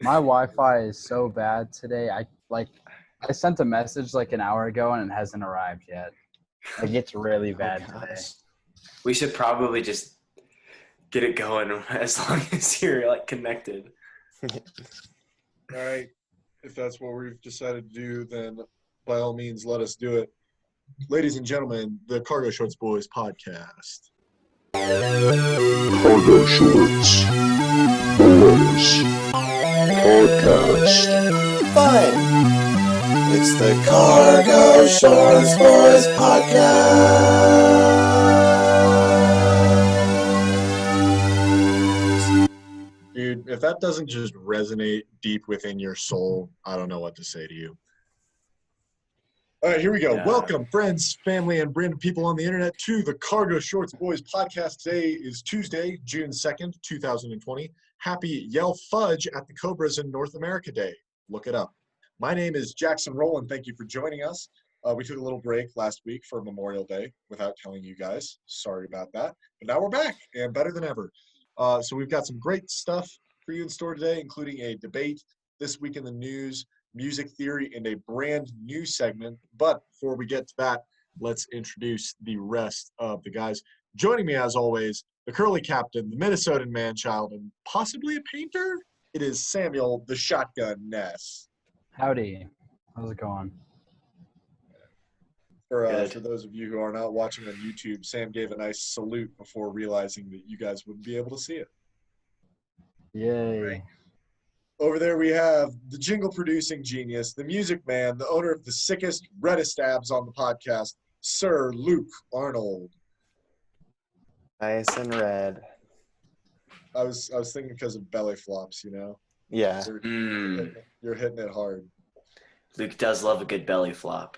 My Wi-Fi is so bad today. I sent a message like an hour ago and it hasn't arrived yet. Like it's really bad today. We should probably just get it going as long as you're like connected. All right. If that's what we've decided to do, then by all means, let us do it. Ladies and gentlemen, the Cargo Shorts Boys podcast. Cargo Shorts Boys Podcast. Fun! It's the Cargo Shorts Boys Podcast. Dude, if that doesn't just resonate deep within your soul, I don't know what to say to you. All right, here we go. Yeah. Welcome, friends, family, and brand people on the internet to the Cargo Shorts Boys podcast. Today is Tuesday, June 2nd, 2020. Happy Yell Fudge at the Cobras in North America Day. Look it up. My name is Jackson Rowell. Thank you for joining us. We took a little break last week for Memorial Day without telling you guys. Sorry about that. But now we're back and better than ever. So we've got some great stuff for you in store today, including a debate, This Week in the News, music theory, and a brand new segment. But before we get to that, let's introduce the rest of the guys. Joining me, as always, the curly captain, the Minnesotan man-child, and possibly a painter, it is Samuel the Shotgun Ness. Howdy. How's it going? For those of you who are not watching on YouTube, Sam gave a nice salute before realizing that you guys wouldn't be able to see it. Yay. Right. Over there we have the jingle producing genius, the music man, the owner of the sickest, reddest abs on the podcast, Sir Luke Arnold. Nice and red. I was thinking because of belly flops, you know? Yeah. You're hitting it hard. Luke does love a good belly flop.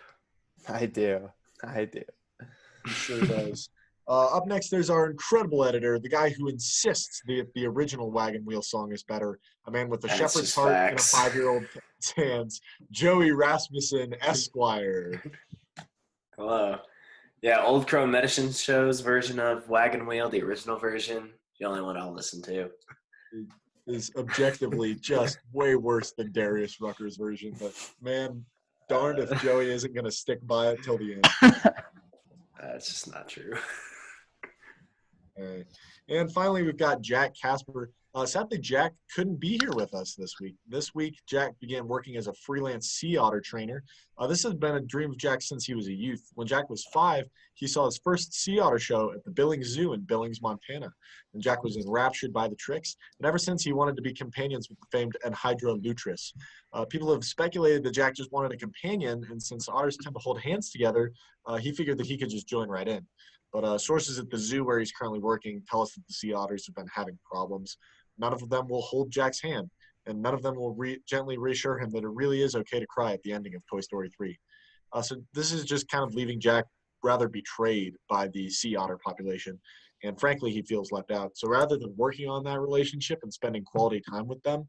I do. He sure does. Up next, there's our incredible editor, the guy who insists that the original Wagon Wheel song is better, a man with a That's shepherd's just heart facts. in a 5-year-old's hands, Joey Rasmussen, Esquire. Hello. Yeah, Old Crow Medicine Show's version of Wagon Wheel, the original version, the only one I'll listen to. Is objectively just way worse than Darius Rucker's version, but man, darned if Joey isn't going to stick by it till the end. That's just not true. All right. And finally, we've got Jack Casper. Sadly, Jack couldn't be here with us this week. This week, Jack began working as a freelance sea otter trainer. This has been a dream of Jack since he was a youth. When Jack was 5, he saw his first sea otter show at the Billings Zoo in Billings, Montana. And Jack was enraptured by the tricks. And ever since, he wanted to be companions with the famed Anhydra lutris. People have speculated that Jack just wanted a companion, and since otters tend to hold hands together, he figured that he could just join right in. But sources at the zoo where he's currently working tell us that the sea otters have been having problems. None of them will hold Jack's hand, and none of them will gently reassure him that it really is okay to cry at the ending of Toy Story 3. So this is just kind of leaving Jack rather betrayed by the sea otter population, and frankly, he feels left out. So rather than working on that relationship and spending quality time with them,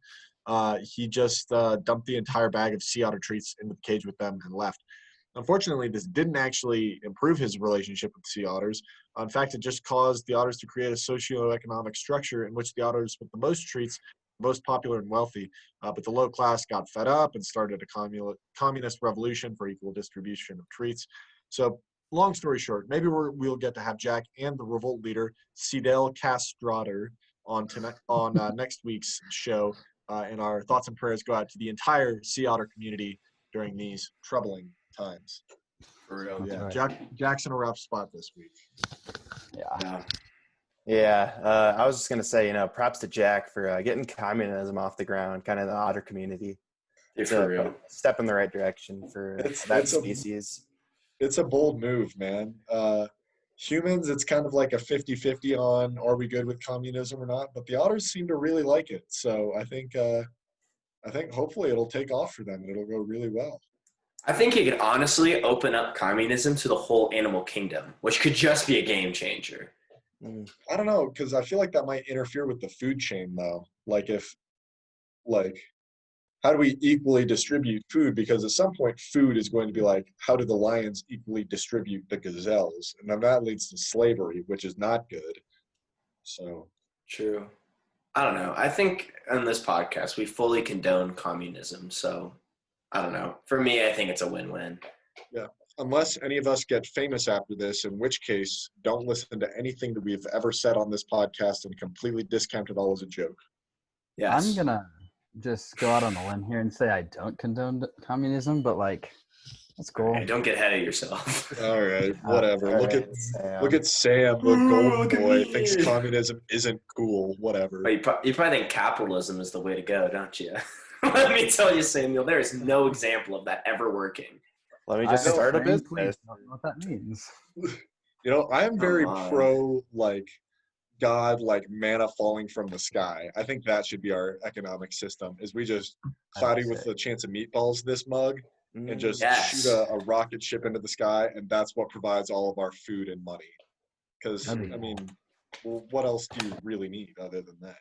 he just dumped the entire bag of sea otter treats into the cage with them and left. Unfortunately, this didn't actually improve his relationship with sea otters. In fact, it just caused the otters to create a socioeconomic structure in which the otters with the most treats were most popular and wealthy. But the low class got fed up and started a communist revolution for equal distribution of treats. So long story short, maybe we'll get to have Jack and the revolt leader, Cedel Castrader, on next week's show. And our thoughts and prayers go out to the entire sea otter community during these troubling times. For real. Yeah, Right. Jack's in a rough spot this week. Yeah. Yeah. I was just going to say, props to Jack for getting communism off the ground, kind of the otter community. Dude, It's for a real. step in the right direction for that species. It's a bold move, man. Humans, it's kind of like a 50-50 on are we good with communism or not, but the otters seem to really like it. So I think hopefully it'll take off for them and it'll go really well. I think it could honestly open up communism to the whole animal kingdom, which could just be a game changer. I don't know, because I feel like that might interfere with the food chain, though. How do we equally distribute food? Because at some point, food is going to be like, how do the lions equally distribute the gazelles? And then that leads to slavery, which is not good. So, True. I don't know. I think on this podcast we fully condone communism. So I don't know. For me, I think it's a win-win. Yeah. Unless any of us get famous after this, in which case, don't listen to anything that we've ever said on this podcast and completely discount it all as a joke. Yes. I'm gonna just go out on a limb here and say I don't condone communism, but like, that's cool. Hey, don't get ahead of yourself. All right, whatever. All Look right, at Sam. Sam, the Ooh, golden look at boy, me. thinks communism isn't cool. Whatever. But you probably think capitalism is the way to go, don't you? Let me tell you, Samuel, there is no example of that ever working. Let me just I don't start a think business. I don't know what that means. I am very Come on. pro God, manna falling from the sky. I think that should be our economic system. Is we just cloudy with the chance of meatballs this mug and just Yes. shoot a rocket ship into the sky, and that's what provides all of our food and money. Because That'd be well, what else do you really need other than that?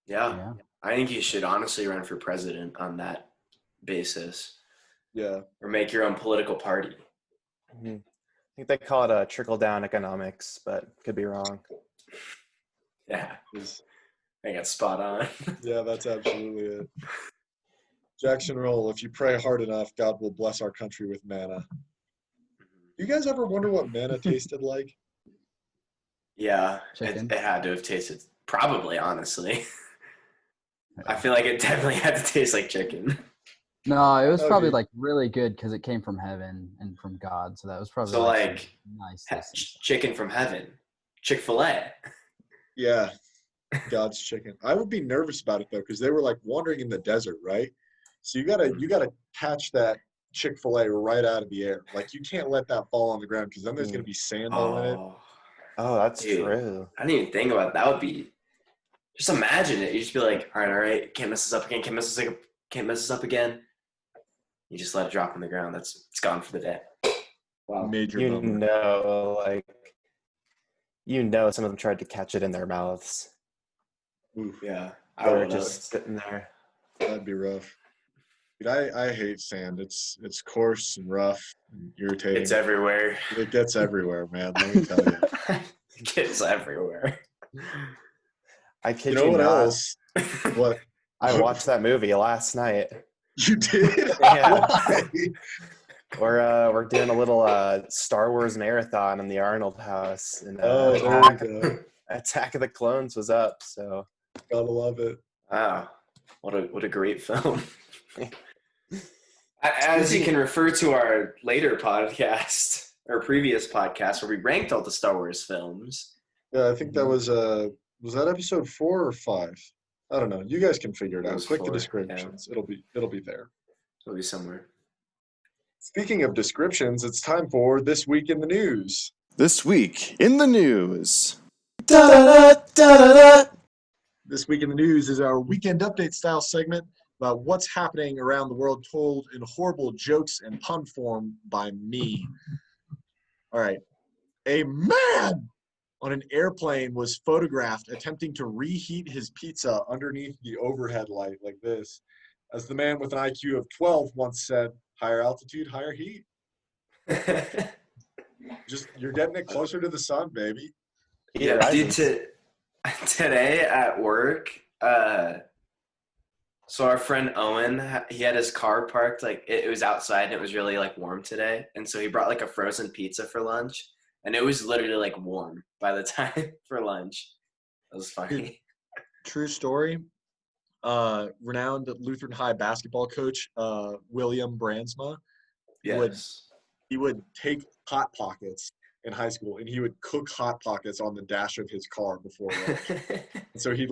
Yeah. I think you should honestly run for president on that basis, Yeah. or make your own political party. I think they call it trickle-down economics, but could be wrong. Yeah, 'Cause- I got spot on. Yeah, that's absolutely it. Jackson Roll, if you pray hard enough, God will bless our country with manna. You guys ever wonder what manna tasted like? Yeah, Chicken. it had to have tasted, probably, honestly. I feel like it definitely had to taste like chicken. No, it was Oh, probably dude. like really good because it came from heaven and from God. So that was probably So, like like, some nice. tasting. Chicken from heaven. Chick-fil-A. Yeah, God's chicken. I would be nervous about it though, because they were wandering in the desert, right? So you gotta catch that Chick-fil-A right out of the air. You can't let that fall on the ground because then there's gonna be sand all in it. Oh, that's Dude. true. I didn't even think about that. That would be, just imagine it. You just be like, all right, can't mess this up again, can't mess this up again. You just let it drop on the ground. It's gone for the day. Wow. Major You bummer. know, some of them tried to catch it in their mouths. Oof, Yeah. I They were would just sitting there. that'd be rough. Dude, I hate sand. It's coarse and rough and irritating. It's everywhere. It gets everywhere, man. Let me tell you. It gets everywhere. I kid You know what not. else? What? I watched that movie last night. You did? Yeah. Why? We're doing a little Star Wars marathon in the Arnold house, and Oh, there you go. Attack of the Clones was up. So Gotta love it. Wow. What a great film. As you can refer to our later podcast, or previous podcast, where we ranked all the Star Wars films. Yeah, I think that was that episode 4 or 5? I don't know. You guys can figure it It out. was Click the 4, descriptions. It'll be there. It'll be somewhere. Speaking of descriptions, it's time for This Week in the News. This week in the news. This Week in the News is our weekend update style segment about what's happening around the world, told in horrible jokes and pun form by me. All right. A man on an airplane was photographed attempting to reheat his pizza underneath the overhead light like this. As the man with an IQ of 12 once said, higher altitude, higher heat. Just, you're getting it closer to the sun, baby. Yeah, dude, today at work, so our friend Owen, he had his car parked, it was outside and it was really warm today. And so he brought a frozen pizza for lunch, and it was literally warm by the time for lunch. That was funny. True story. Renowned Lutheran High basketball coach, William Brandsma, Yes. he would take Hot Pockets in high school and he would cook Hot Pockets on the dash of his car before lunch. And so he'd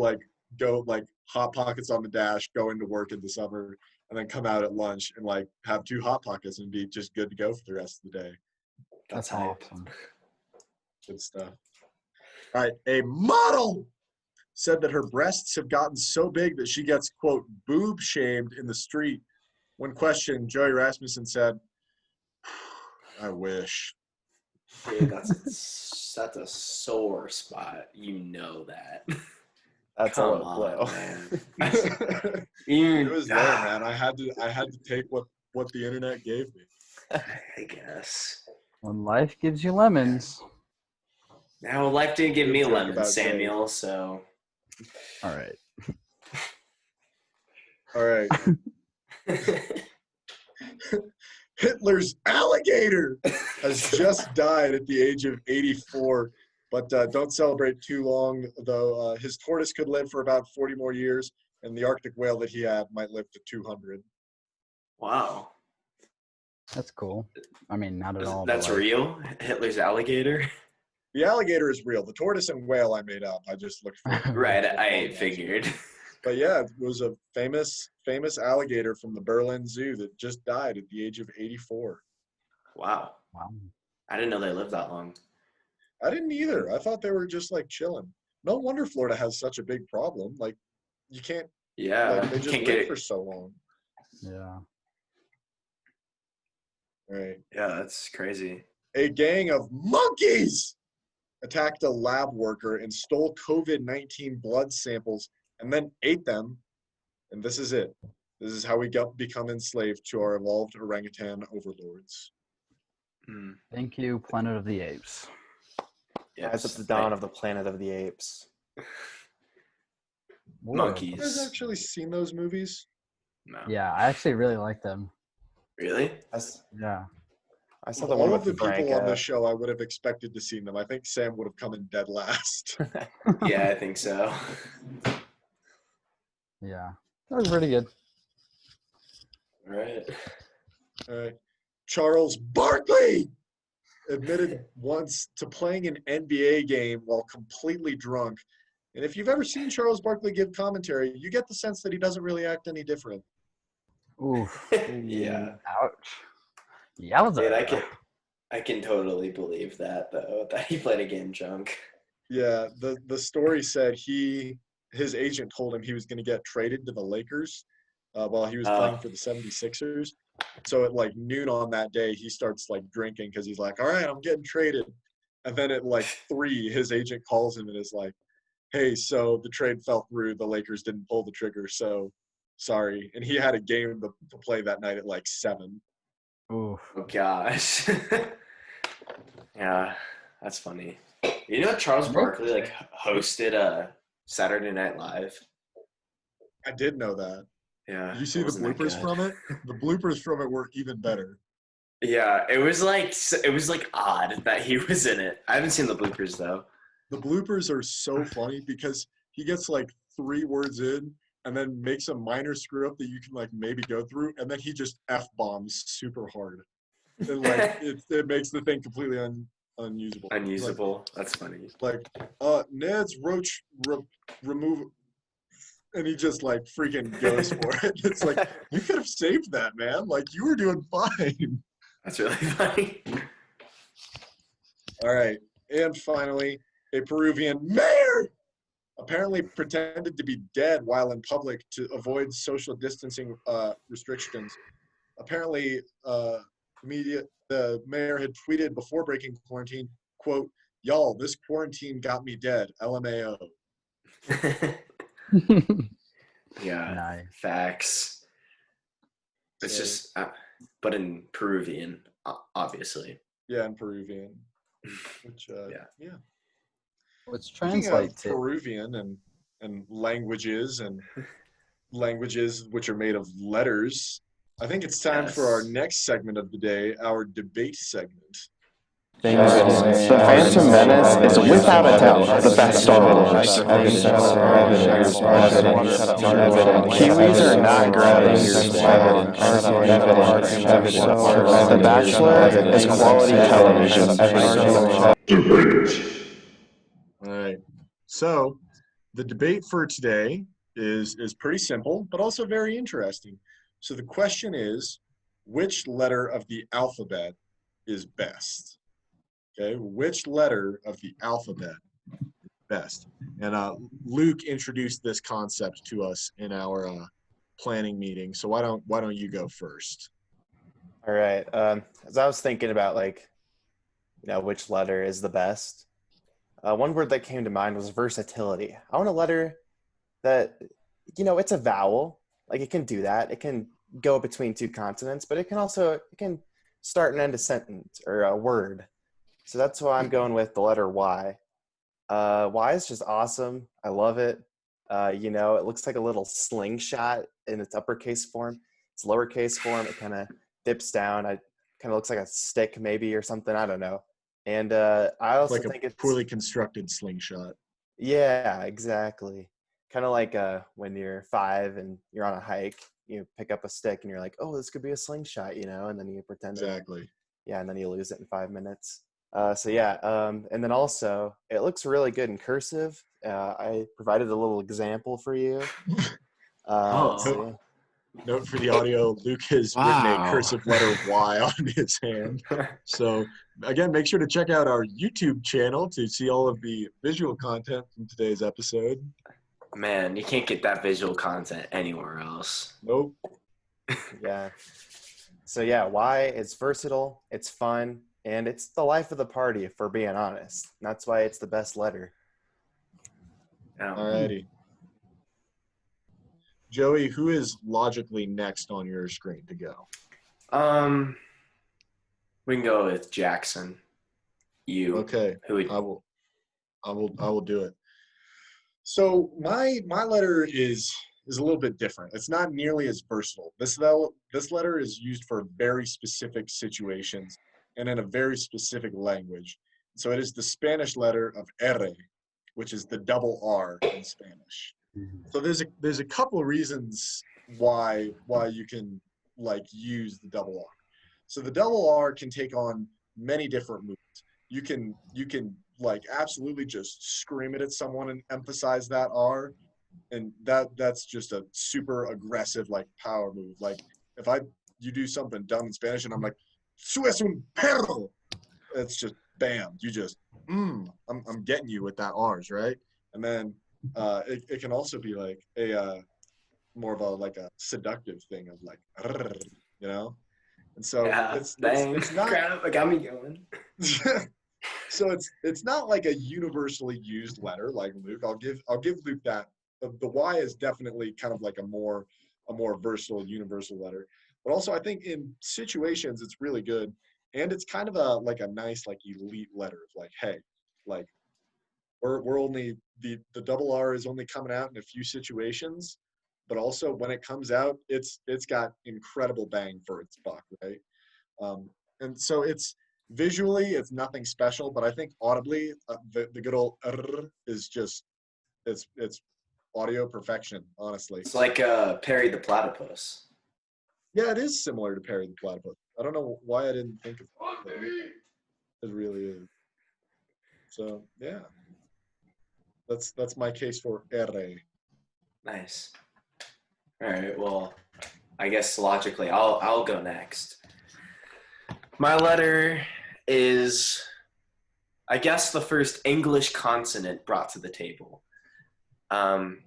go Hot Pockets on the dash, go into work in the summer, and then come out at lunch and have 2 Hot Pockets and be just good to go for the rest of the day. That's hype. awesome. Good stuff. All right. A model said that her breasts have gotten so big that she gets, quote, boob shamed in the street. When questioned, Joey Rasmussen said, I wish. Dude, that's a sore spot. You know that. that's a Come low on, blow. man. It was there, man. I had to take what the internet gave me. I guess. When life gives you lemons. Now, life didn't give Good me joke lemons, about Samuel, so All right. All right. Hitler's alligator has just died at the age of 84, but don't celebrate too long, though. His tortoise could live for about 40 more years, and the Arctic whale that he had might live to 200. Wow. That's cool. I mean, not at all. but, That's like, real? Hitler's alligator? The alligator is real. The tortoise and whale I made up. I just looked for it. Right, I figured. But yeah, it was a famous alligator from the Berlin Zoo that just died at the age of 84. Wow. Wow. I didn't know they lived that long. I didn't either. I thought they were just like chilling. No wonder Florida has such a big problem. Like, you can't. Yeah. Like, they just Can't live get for it. so long. Yeah. Right. Yeah, that's crazy. A gang of monkeys attacked a lab worker and stole COVID-19 blood samples and then ate them. And this is it. This is how we become enslaved to our evolved orangutan overlords. Mm. Thank you, Planet of the Apes. Rise at the dawn of the Planet of the Apes. War of Have you Monkeys. guys actually seen those movies? No. Yeah, I actually really like them. Really? Yeah. I saw the one All with of the Frank. people on this show, I would have expected to see them. I think Sam would have come in dead last. Yeah, I think so. Yeah. That was pretty good. All right. All right. Charles Barkley admitted once to playing an NBA game while completely drunk. And if you've ever seen Charles Barkley give commentary, you get the sense that he doesn't really act any different. Oof. Yeah. Ouch. Yowza. Dude, I can totally believe that though, that he played a game drunk. Yeah, the story said his agent told him he was going to get traded to the Lakers while he was playing for the 76ers. So at like noon on that day, he starts like drinking because he's like, all right, I'm getting traded. And then at like 3, his agent calls him and is like, hey, so the trade fell through. The Lakers didn't pull the trigger, so sorry. And he had a game to play that night at like 7. Oof. Oh gosh. Yeah, that's funny. You know Charles Barkley like hosted Saturday Night Live? I did know that. Yeah. Did you see it the wasn't that bloopers good. from it? The bloopers from it were even better. Yeah, it was like odd that he was in it. I haven't seen the bloopers though. The bloopers are so funny because he gets like 3 words in and then makes a minor screw up that you can like maybe go through, and then he just F-bombs super hard. And like it makes the thing completely unusable. Unusable. That's funny. Like Ned's roach remove, and he just like freaking goes for it. It's like, you could have saved that, man. Like, you were doing fine. That's really funny. All right. And finally, a Peruvian mayor apparently pretended to be dead while in public to avoid social distancing restrictions. Apparently, the mayor had tweeted before breaking quarantine, quote, y'all, this quarantine got me dead, LMAO. Yeah. Nice. Facts. It's So- just, but in Peruvian, obviously. Yeah, in Peruvian. Which, yeah. Which Speaking translates of to Peruvian and languages which are made of letters, I think it's time for our Yes. next segment of the day, our debate segment. The Phantom Menace is without a doubt the best Star Wars. Kiwis are not gross. The Bachelor is quality television. Debate. All right. So the debate for today is pretty simple, but also very interesting. So the question is, which letter of the alphabet is best? Okay, which letter of the alphabet is best? And Luke introduced this concept to us in our planning meeting. So why don't you go first? All right. As I was thinking about which letter is the best, one word that came to mind was versatility. I want a letter that, it's a vowel. Like, it can do that. It can go between 2 consonants, but it can start and end a sentence or a word. So that's why I'm going with the letter Y. Y is just awesome. I love it. It looks like a little slingshot in its uppercase form. Its lowercase form, it kind of dips down. It kind of looks like a stick maybe or something. I don't know. And I also Like think a it's poorly constructed slingshot. yeah, exactly. Kind of like when you're 5 and you're on a hike, you pick up a stick and you're like, oh, this could be a slingshot, and then you pretend Exactly. yeah, and then you lose it in 5 minutes. And then also it looks really good in cursive. I provided a little example for you. Oh. Note for the audio, Luke has written a cursive letter Y on his hand. So again, make sure to check out our YouTube channel to see all of the visual content from today's episode. Man, you can't get that visual content anywhere else. Nope. Yeah. So yeah, Y, it's versatile, it's fun, and it's the life of the party, if we're being honest. And that's why it's the best letter. Alrighty. Joey, who is logically next on your screen to go? We can go with Jackson. You. Okay. Who would I will do it. So my letter is a little bit different. It's not nearly as versatile. This letter is used for very specific situations and in a very specific language. So it is the Spanish letter of R, which is the double R in Spanish. So there's a couple of reasons why you can use the double R. So the double R can take on many different moods. You can absolutely just scream it at someone and emphasize that R, and that's just a super aggressive power move. Like if you do something dumb in Spanish and I'm like, "Su es un perro," it's just bam. You just I'm getting you with that R's, right? And then it can also be like a more of a seductive thing of and so it's not crap, it got me going. So it's not like a universally used letter like Luke. I'll give Luke that. The Y is definitely kind of like a more versatile universal letter. But also I think in situations it's really good, and it's kind of a nice elite letter of hey, we're only the double R is only coming out in a few situations, but also when it comes out, it's got incredible bang for its buck, right? And so it's visually it's nothing special, but I think audibly the good old is just it's audio perfection, honestly. It's like Perry the Platypus. Yeah, it is similar to Perry the Platypus. I don't know why I didn't think of it. It really is. So yeah. That's my case for R. Nice. All right. Well, I guess logically, I'll go next. My letter is, I guess, the first English consonant brought to the table. I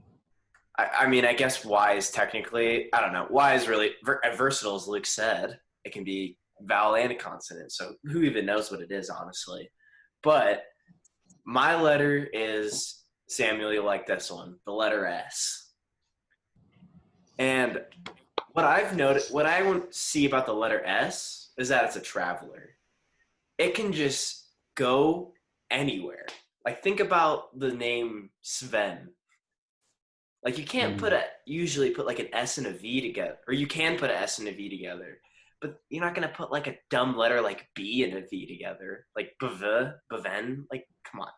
mean, I guess Y is technically, I don't know. Y is really versatile, as Luke said. It can be vowel and a consonant. So who even knows what it is, honestly? But my letter is, Samuel, you like this one, the letter S. And what I've noticed, what I see about the letter S is that it's a traveler. It can just go anywhere. Think about the name Sven. You can't usually put an S and a V together, or you can put an S and a V together, but you're not going to put a dumb letter like B and a V together, like Beven, come on.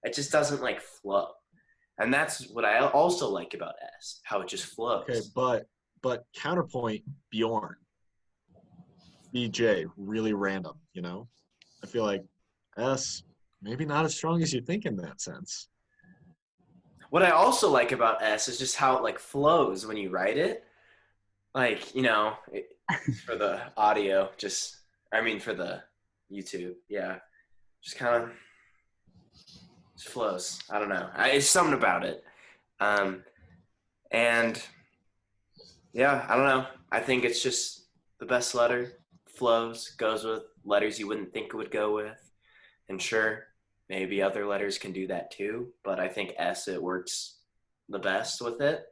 It just doesn't flow. And that's what I also like about S, how it just flows. Okay, but counterpoint, Bjorn. BJ, really random, I feel like S, maybe not as strong as you think in that sense. What I also like about S is just how it flows when you write it. For the audio, for the YouTube, yeah. Just kind of flows. I don't know. It's something about it. And yeah, I don't know. I think it's just the best letter. Flows, goes with letters you wouldn't think it would go with. And sure, maybe other letters can do that too, but I think S, it works the best with it.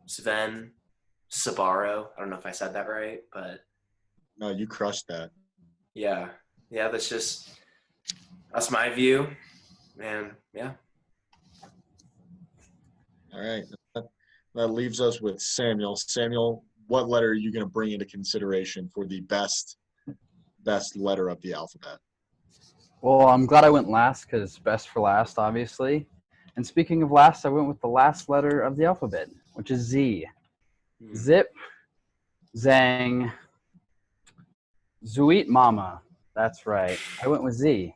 Sven, Sabaro. I don't know if I said that right, but no, you crushed that. Yeah, that's my view. And yeah. All right. That leaves us with Samuel. Samuel, what letter are you going to bring into consideration for the best letter of the alphabet? Well, I'm glad I went last because best for last, obviously. And speaking of last, I went with the last letter of the alphabet, which is Z. Zip, Zang, Zuit Mama. That's right. I went with Z.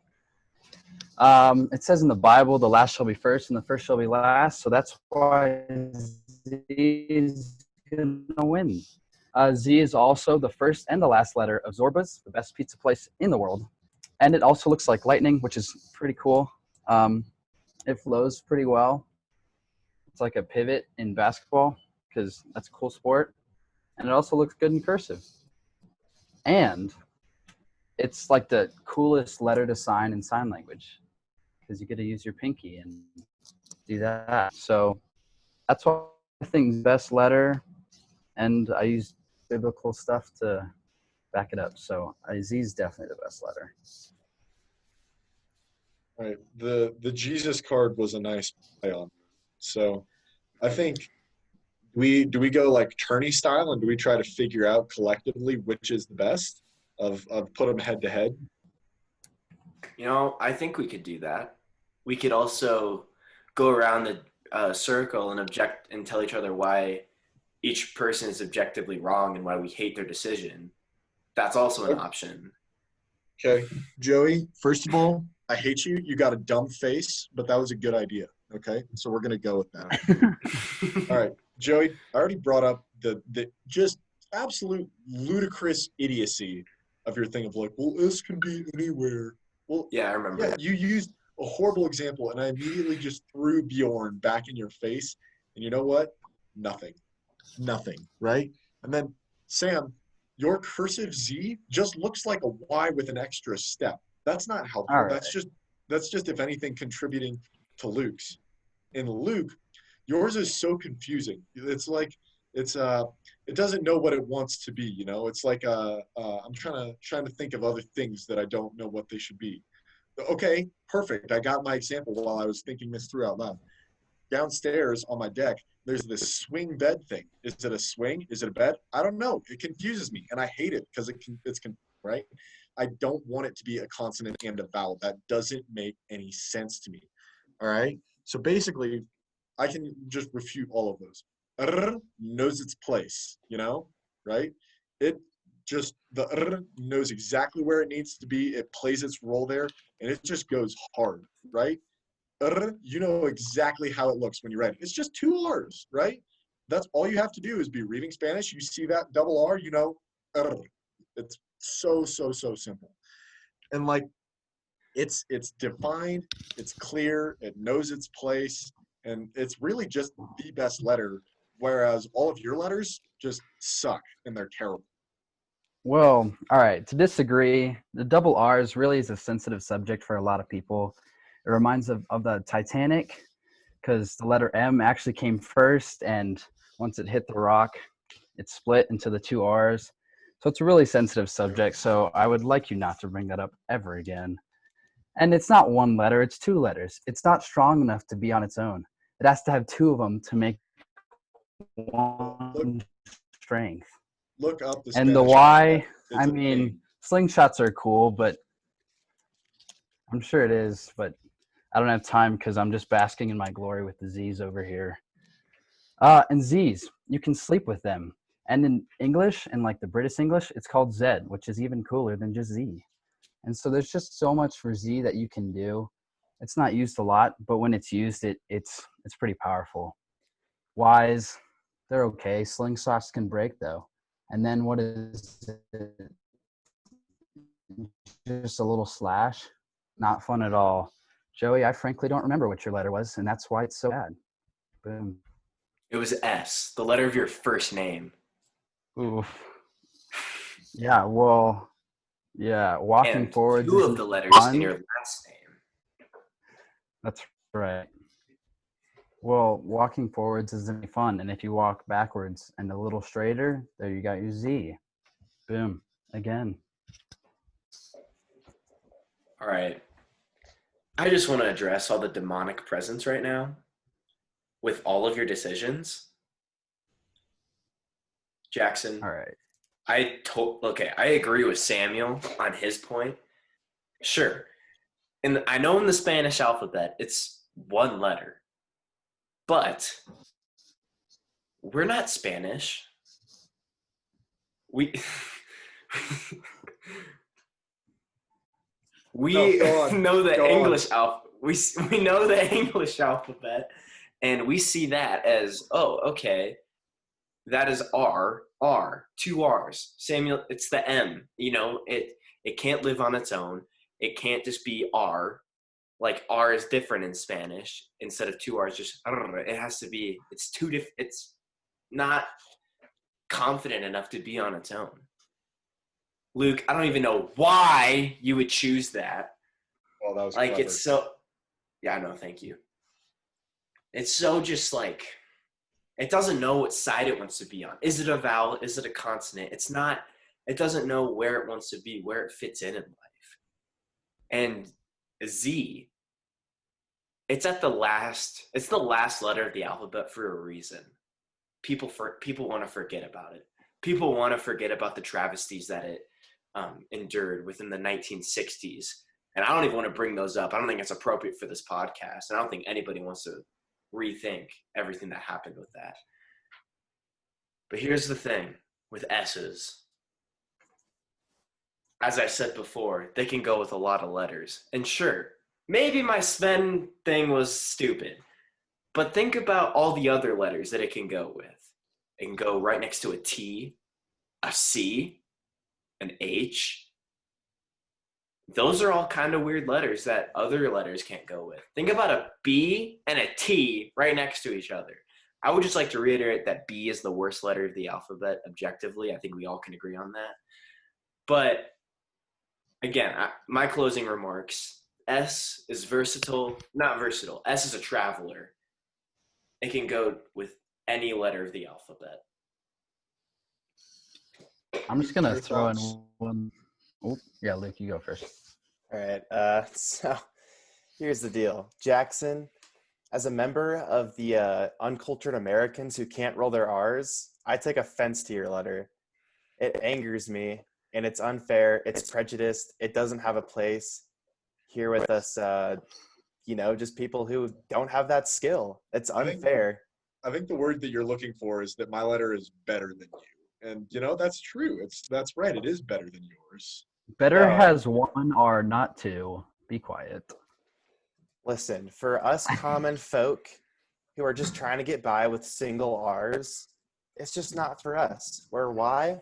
It says in the Bible, the last shall be first and the first shall be last. So that's why Z is going to win. Z is also the first and the last letter of Zorba's, the best pizza place in the world. And it also looks like lightning, which is pretty cool. It flows pretty well. It's like a pivot in basketball because that's a cool sport. And it also looks good in cursive. And it's like the coolest letter to sign in sign language because you get to use your pinky and do that. So that's why I think best letter, and I use biblical stuff to back it up. So Z is definitely the best letter. All right. The Jesus card was a nice play on. So I think do we go like tourney style, and do we try to figure out collectively which is the best of put them head to head? I think we could do that. We could also go around the circle and object and tell each other why each person is objectively wrong and why we hate their decision. That's also an option. Okay. Joey, first of all, I hate you. You got a dumb face, but that was a good idea. Okay. So we're going to go with that. All right. Joey, I already brought up the just absolute ludicrous idiocy of your thing of like, well, this can be anywhere. Well, yeah, I remember. Yeah, you used a horrible example, and I immediately just threw Bjorn back in your face. And you know what? Nothing, right? And then, Sam, your cursive Z just looks like a Y with an extra step. That's not helpful. All right. That's just, if anything, contributing to Luke's. In Luke, yours is so confusing. It's like it doesn't know what it wants to be. It's like I'm trying to think of other things that I don't know what they should be. Okay, perfect. I got my example while I was thinking this through out loud. Downstairs on my deck, there's this swing bed thing. Is it a swing? Is it a bed? I don't know. It confuses me, and I hate it because it's right. I don't want it to be a consonant and a vowel. That doesn't make any sense to me. All right. So basically, I can just refute all of those. Knows its place, right? It just knows exactly where it needs to be. It plays its role there, and it just goes hard, right? You know exactly how it looks when you read it. It's just two R's, right? That's all you have to do is be reading Spanish. You see that double R, it's so simple. And like, it's defined, it's clear, it knows its place, and it's really just the best letter, whereas all of your letters just suck and they're terrible. Well, all right. To disagree, the double R's really is a sensitive subject for a lot of people. It reminds of the Titanic because the letter M actually came first, and once it hit the rock, it split into the two R's. So it's a really sensitive subject. So I would like you not to bring that up ever again. And it's not one letter, it's two letters. It's not strong enough to be on its own. It has to have two of them to make one strength. Look up the and the Y, I mean, slingshots are cool, but I'm sure it is, but I don't have time because I'm just basking in my glory with the Z's over here. And Z's, you can sleep with them. And in English, and like the British English, it's called Z, which is even cooler than just Z. And so there's just so much for Z that you can do. It's not used a lot, but when it's used, it's pretty powerful. Y's, they're okay. Slingshots can break though. And then what is it? Just a little slash? Not fun at all. Joey, I frankly don't remember what your letter was, and that's why it's so bad. Boom. It was S, the letter of your first name. Oof. Yeah, well, yeah, walking and forwards. Two of the letters in your last name. That's right. Well, walking forwards isn't fun, and if you walk backwards and a little straighter, there you got your Z. Boom. Again. All right. I just want to address all the demonic presence right now. with all of your decisions, Jackson. All right. I agree with Samuel on his point. Sure. And I know in the Spanish alphabet it's one letter. But we're not Spanish. We No, know the Go on. English alphabet. We know the English alphabet, and we see that as, oh, okay, that is R, two R's. Samuel, it's the M. You know, it can't live on its own. It can't just be R. Like R is different in Spanish. Instead of two R's, just it has to be. It's two different. It's not confident enough to be on its own. Luke, I don't even know why you would choose that. Well, that was Like clever. it's so. Yeah, I know. Thank you. It's so just like it doesn't know what side it wants to be on. Is it a vowel? Is it a consonant? It's not. It doesn't know where it wants to be, where it fits in life. And Z, it's the last letter of the alphabet for a reason. People want to forget about it. People want to forget about the travesties that it endured within the 1960s. And I don't even want to bring those up. I don't think it's appropriate for this podcast. And I don't think anybody wants to rethink everything that happened with that. But here's the thing with S's. As I said before, they can go with a lot of letters. And sure, maybe my Sven thing was stupid. But think about all the other letters that it can go with. It can go right next to a T, a C, an H. Those are all kind of weird letters that other letters can't go with. Think about a B and a T right next to each other. I would just like to reiterate that B is the worst letter of the alphabet objectively. I think we all can agree on that. But again, my closing remarks, S is versatile, not versatile. S is a traveler. It can go with any letter of the alphabet. I'm just gonna Your throw in thoughts? one. Oh, yeah, Luke, you go first. All right. So here's the deal. Jackson, as a member of the uncultured Americans who can't roll their R's, I take offense to your letter. It angers me, and it's unfair. It's prejudiced. It doesn't have a place here with us, just people who don't have that skill. It's unfair. I think the word that you're looking for is that my letter is better than you. And, that's true. That's right. It is better than yours. Better No. has one R, not two. Be quiet. Listen, for us common folk who are just trying to get by with single R's, it's just not for us. Where why?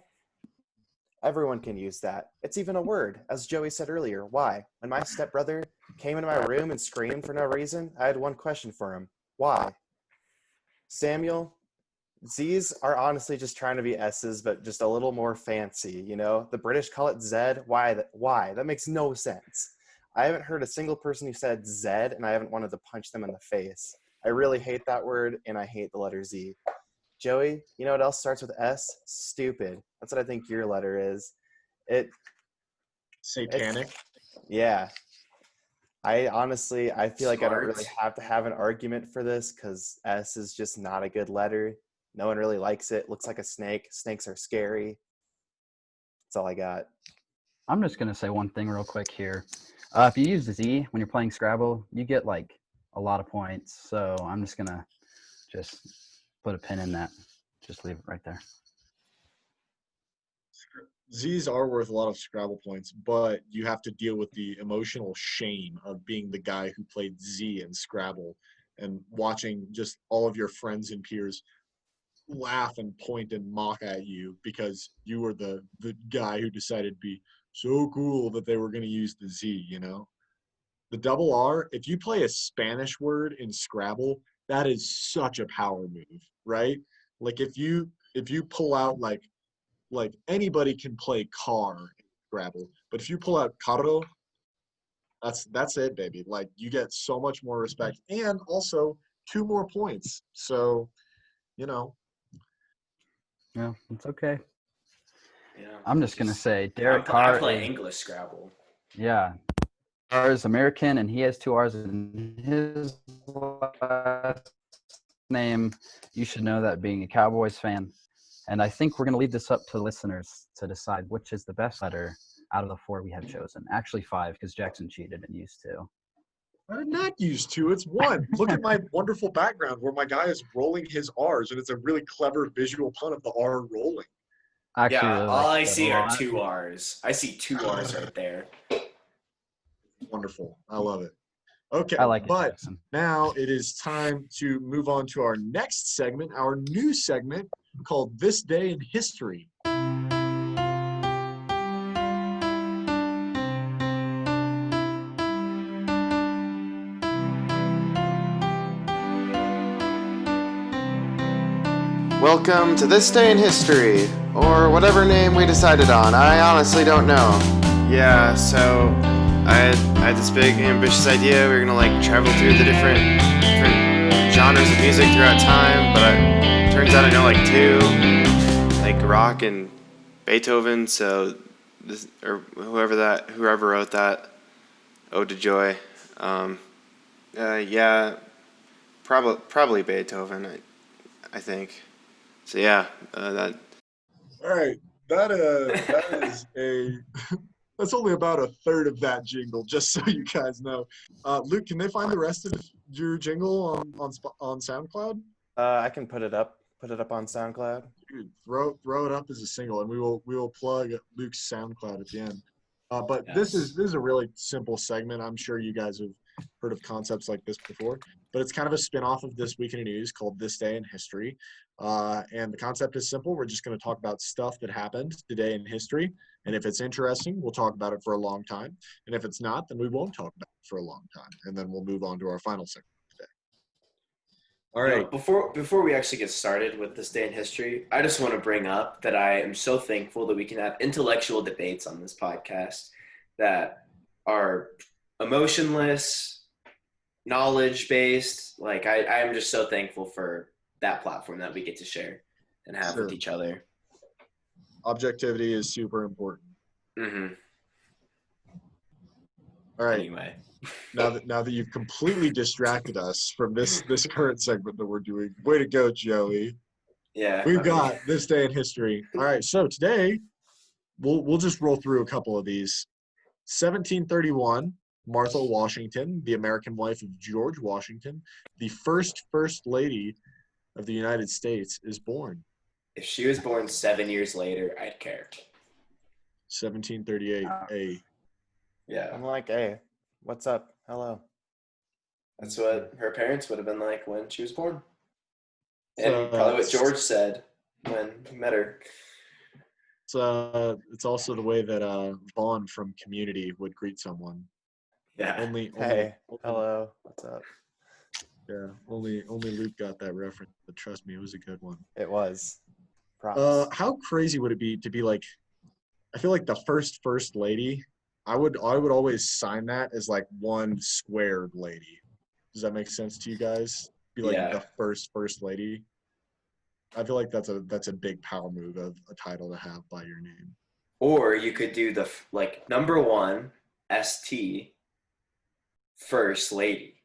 Everyone can use that. It's even a word, as Joey said earlier. Why? When my stepbrother came into my room and screamed for no reason, I had one question for him. Why? Samuel, Z's are honestly just trying to be S's, but just a little more fancy, The British call it Z. Why? That makes no sense. I haven't heard a single person who said Z, and I haven't wanted to punch them in the face. I really hate that word, and I hate the letter Z. Joey, you know what else starts with S? Stupid. That's what I think your letter is. Satanic. Yeah. I feel like I don't Smart. really have to have an argument for this because S is just not a good letter. No one really likes it. Looks like a snake. Snakes are scary. That's all I got. I'm just gonna say one thing real quick here. If you use the Z when you're playing Scrabble, you get like a lot of points. So I'm just gonna put a pin in that. Just leave it right there. Z's are worth a lot of Scrabble points, but you have to deal with the emotional shame of being the guy who played Z in Scrabble and watching just all of your friends and peers laugh and point and mock at you because you were the guy who decided to be so cool that they were going to use the Z, The double R, if you play a Spanish word in Scrabble, that is such a power move, right? Like if you pull out like anybody can play car in Scrabble, but if you pull out carro, that's it, baby. Like you get so much more respect and also 2 more points. So, Yeah, it's okay. Yeah. I'm just gonna say I Derek Carr play is, English Scrabble. yeah. R is American, and he has 2 R's in his last name, you should know that being a Cowboys fan. And I think we're going to leave this up to the listeners to decide which is the best letter out of the 4 we have chosen. Actually 5, because Jackson cheated and used 2. I did not use 2. It's 1. Look at my wonderful background where my guy is rolling his R's, and it's a really clever visual pun of the R rolling. I actually really all like I that see a are lot. 2 R's. I see 2 R's right there. Wonderful. I love it. Okay, I like it, but Jackson. now it is time to move on to our next segment, our new segment called This Day in History. Welcome to This Day in History, or whatever name we decided on. I honestly don't know. Yeah, so I had this big ambitious idea. We were gonna like travel through the different genres of music throughout time, but turns out I know like 2, like rock and Beethoven. So this, or whoever wrote that, Ode to Joy. Yeah, probably Beethoven. I think. So yeah, that. All right, that is a that's only about a third of that jingle, just so you guys know. Luke, can they find the rest of your jingle on SoundCloud? I can put it up on SoundCloud. Dude, throw it up as a single, and we will plug Luke's SoundCloud at the end. But Yes. this is a really simple segment. I'm sure you guys have heard of concepts like this before, but it's kind of a spin-off of This Week in News called This Day in History. And the concept is simple. We're just going to talk about stuff that happened today in history. And if it's interesting, we'll talk about it for a long time. And if it's not, then we won't talk about it for a long time. And then we'll move on to our final segment today. All right. Before we actually get started with this day in history, I just want to bring up that I am so thankful that we can have intellectual debates on this podcast that are emotionless, knowledge-based. Like I am just so thankful for that platform that we get to share and have with each other. Objectivity is super important. Mm-hmm. All right. Anyway. Now that you've completely distracted us from this current segment that we're doing, way to go, Joey. Yeah. We've got This Day in History. All right, so today we'll just roll through a couple of these. 1731, Martha Washington, the American wife of George Washington, the first lady of the United States, is born. If she was born 7 years later, I'd care. 1738. A. Yeah. I'm like, hey, what's up? Hello. That's what her parents would have been like when she was born. And probably what George said when he met her. It's also the way that Vaughn from Community would greet someone. Yeah. Hey, hello. What's up? Yeah, only Luke got that reference, but trust me, it was a good one. It was. Props. How crazy would it be to be like, I feel like the first lady, I would always sign that as like one squared lady. Does that make sense to you guys? Be like the first lady. I feel like that's a big power move of a title to have by your name. Or you could do the number 1 ST first lady,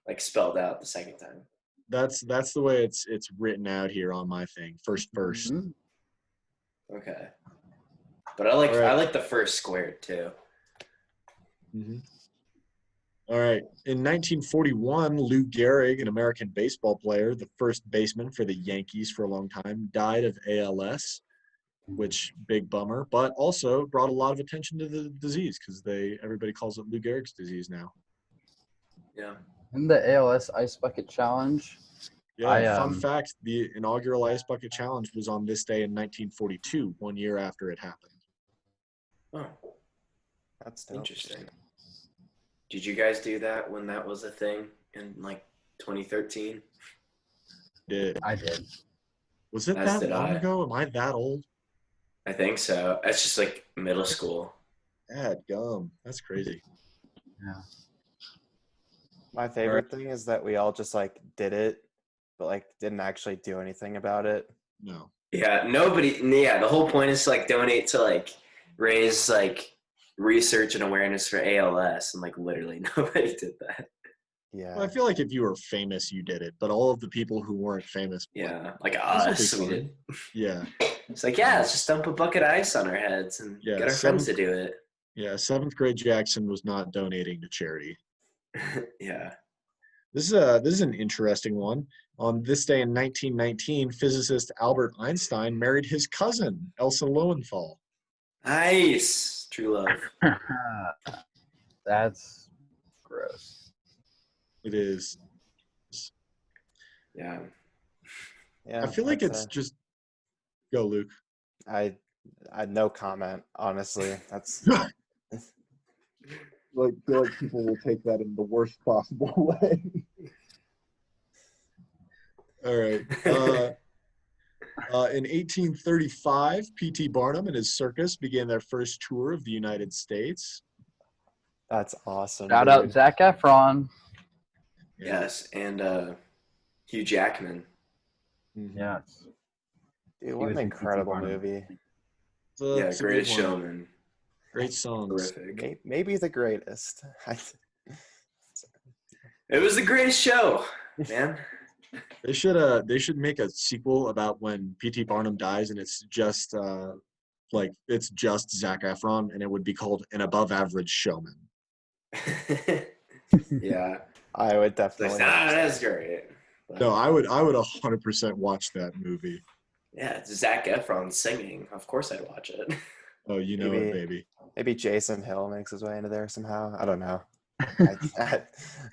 like spelled out the second time. That's the way it's written out here on my thing. First. Mhm. Okay. But I like the first squared too. Mm-hmm. All right. In 1941, Lou Gehrig, an American baseball player, the first baseman for the Yankees for a long time, died of ALS, which big bummer, but also brought a lot of attention to the disease because everybody calls it Lou Gehrig's disease now. Yeah. In the ALS Ice Bucket Challenge. Yeah, fun fact, the inaugural Ice Bucket Challenge was on this day in 1942, 1 year after it happened. Oh, That's dope. interesting. Did you guys do that when that was a thing in like 2013? I did. Was it As that did long I. ago? Am I that old? I think so. It's just like middle school. Gum. That's crazy. Yeah. My favorite thing is that we all just like did it, but like didn't actually do anything about it. No. Yeah, the whole point is to like donate to like raise like research and awareness for ALS, and like literally nobody did that. Yeah. Well, I feel like if you were famous, you did it, but all of the people who weren't famous, Yeah, like This will be us. We fun. did. yeah, It's like, yeah, let's just dump a bucket of ice on our heads and Yeah, get our friends to do it. yeah. 7th grade Jackson was not donating to charity. Yeah. This is an interesting one. On this day in 1919, physicist Albert Einstein married his cousin, Elsa Lowenthal. Nice. True love. That's gross. It is. Yeah. Yeah. I feel like that's, it's just go, Luke. I no comment, honestly. That's Like, I feel like people will take that in the worst possible way. All right. In 1835, P.T. Barnum and his circus began their first tour of the United States. that's awesome. Shout dude. out Zac Efron. Yes. And Hugh Jackman. Mhm. Yes. Dude, what was an in P.T. incredible Barnum. movie. Yeah, It's a Greatest good one. Showman. Great songs. Terrific. Maybe the greatest. It was the greatest show, man. They should make a sequel about when P.T. Barnum dies, and it's just it's just Zac Efron, and it would be called An Above Average Showman. Yeah. I would Like, definitely. that's great. But, No, I would 100% watch that movie. yeah, it's Zac Efron singing. Of course I'd watch it. Oh, you know Maybe- it, baby. Maybe Jason Hill makes his way into there somehow. I don't know.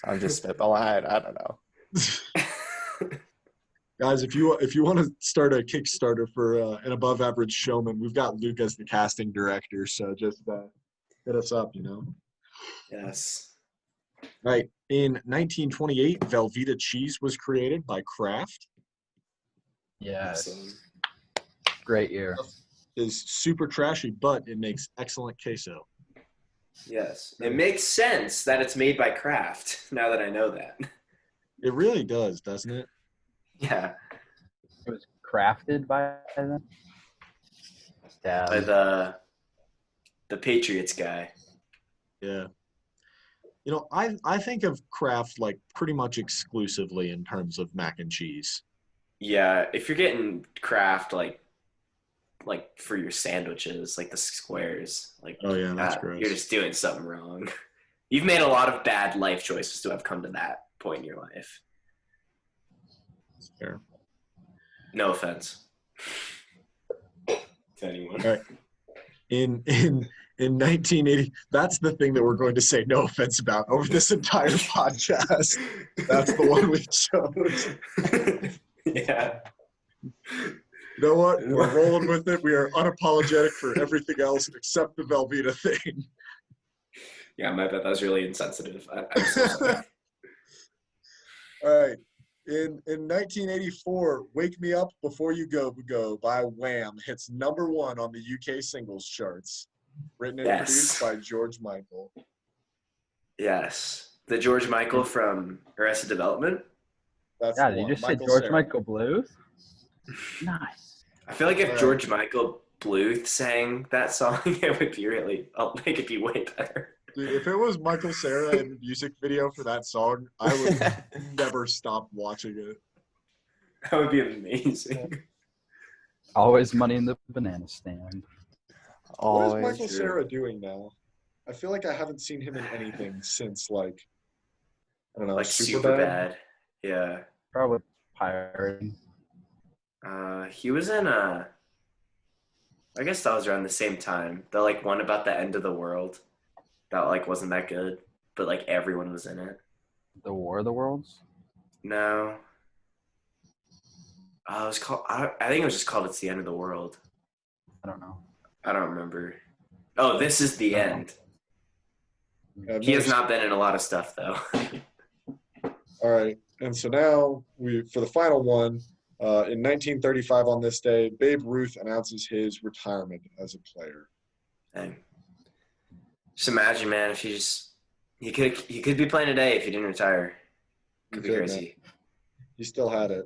I'm just spitballing. I don't know. Guys, if you want to start a Kickstarter for An Above Average Showman, we've got Luke as the casting director, so just hit us up, you know. Yes. Right. In 1928, Velveeta cheese was created by Kraft. Yes. Awesome. Great year. Is super trashy, but it makes excellent queso. Yes. It makes sense that it's made by Kraft, now that I know that. It really does, doesn't it? Yeah. It was crafted by them. By Dad. the Patriots guy. Yeah. You know, I think of Kraft like pretty much exclusively in terms of mac and cheese. Yeah, if you're getting Kraft like for your sandwiches, like the squares, like Oh yeah, that's gross. you're just doing something wrong. You've made a lot of bad life choices to have come to that point in your life. That's fair. No offense to anyone. All right. In 1980, that's the thing that we're going to say no offense about over this entire podcast. That's the one we chose. Yeah. You know what? We're rolling with it. We are unapologetic for everything else except the Velveeta thing. Yeah, my bad. That was really insensitive. I'm so sorry. All right. In 1984, "Wake Me Up Before You Go" by Wham hits #1 on the UK singles charts. Written and produced by George Michael. Yes. The George Michael from Arrested Development. That's Yeah, the did you one. just say Michael George Cera. Michael Blues? Nice. I feel like if Alright. George Michael Bluth sang that song, it would be I'll make it be way better. Dude, if it was Michael Cera in the music video for that song, I would never stop watching it. That would be amazing. Always money in the banana stand. What is Always. Michael Cera doing now? I feel like I haven't seen him in anything since, like, I don't know, Like Superbad. super bad. Yeah. Probably pirating. He was in I guess that was around the same time. The like one about the end of the world. That like wasn't that good, but like everyone was in it. The War of the Worlds? No. It was called. I think it was just called "It's the End of the World." I don't know. I don't remember. Oh, This Is the End. I've He never has not been in a lot of stuff though. All right, and so now for the final one, in 1935 on this day, Babe Ruth announces his retirement as a player. Dang. Just imagine, man, if he could be playing today if he didn't retire. Could be He could, crazy. He still had it.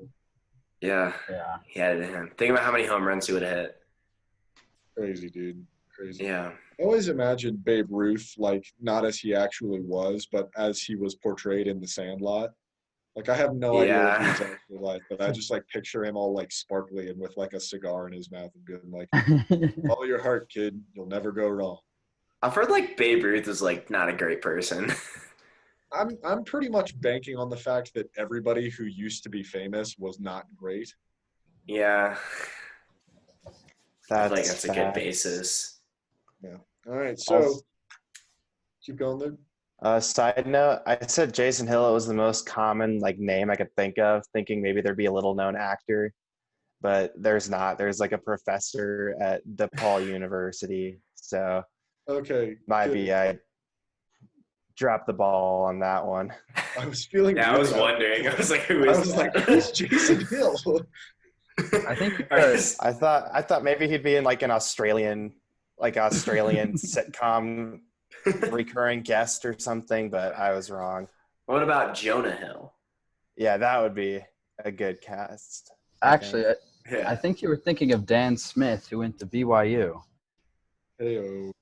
Yeah, Yeah. he had it in him. Think about how many home runs he would have hit. Crazy, dude. Crazy. Yeah. I always imagined Babe Ruth like not as he actually was, but as he was portrayed in The Sandlot. Like I have no idea what he was Yeah. actually like, but I just like picture him all like sparkly and with like a cigar in his mouth and being like, "Follow your heart, kid. You'll never go wrong." I've heard like Babe Ruth is like not a great person. I'm pretty much banking on the fact that everybody who used to be famous was not great. Yeah. I feel like That's that's a good facts. basis. Yeah. All right. So Also, keep going, Luke. side note, I said Jason Hill was the most common like name I could think of, thinking maybe there'd be a little known actor, but there's not. There's like a professor at DePaul University, so Okay. might Good. be I dropped the ball on that one. I was feeling. Yeah, I weird was about wondering. it. I was like, who I is was that? like, who's Jason Hill? I think I thought maybe he'd be in like an Australian sitcom recurring guest or something, but I was wrong. What about Jonah Hill? Yeah, that would be a good cast. actually, I Yeah. think you were thinking of Dan Smith, who went to BYU. Heyo.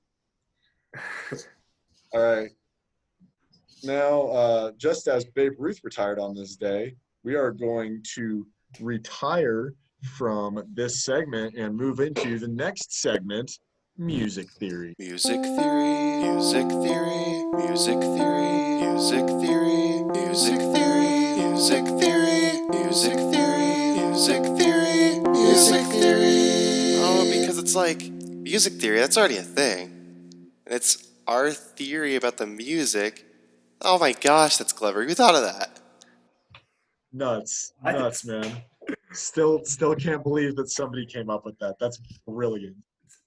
All right. Now, just as Babe Ruth retired on this day, we are going to retire from this segment and move into the next segment, music theory. Music theory, music theory, music theory, music theory, music theory, music theory, music theory, music theory, music theory. Oh, because it's like music theory, that's already a thing. And it's our theory about the music. Oh my gosh, that's clever. Who thought of that? Nuts, man. Still can't believe that somebody came up with that. That's brilliant.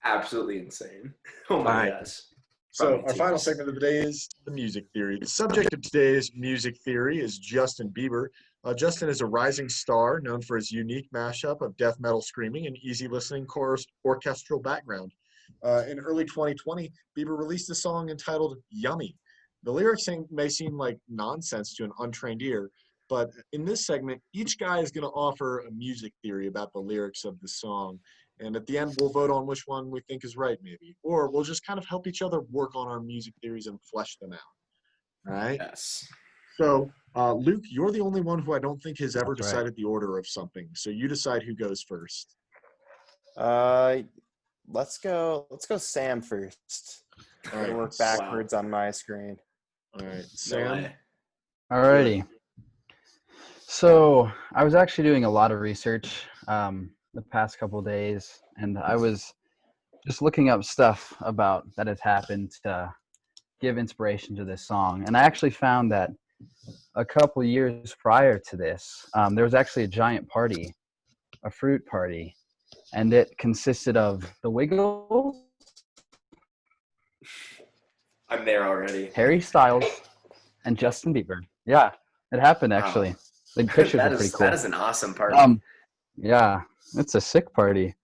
Absolutely insane. Oh my All right. gosh. So Probably our final tears. segment of the day is the music theory. The subject of today's music theory is Justin Bieber. Justin is a rising star known for his unique mashup of death metal screaming and easy listening chorus orchestral background. In early 2020, Bieber released a song entitled Yummy. The lyrics may seem like nonsense to an untrained ear, but in this segment, each guy is going to offer a music theory about the lyrics of the song. And at the end, we'll vote on which one we think is right, maybe. Or we'll just kind of help each other work on our music theories and flesh them out. All right? Yes. So, Luke, you're the only one who I don't think has ever That's right. decided the order of something. So you decide who goes first. Let's go Sam first. All I'll right. work backwards on my screen. All right. No Sam. way. Alrighty. So I was actually doing a lot of research the past couple of days, and I was just looking up stuff about that has happened to give inspiration to this song. And I actually found that a couple years prior to this, there was actually a giant party, a fruit party, and it consisted of the Wiggles, I'm there already. Harry Styles, and Justin Bieber. Yeah, it happened actually. Wow. The pictures That are is pretty cool. that is an awesome party. Yeah, it's a sick party.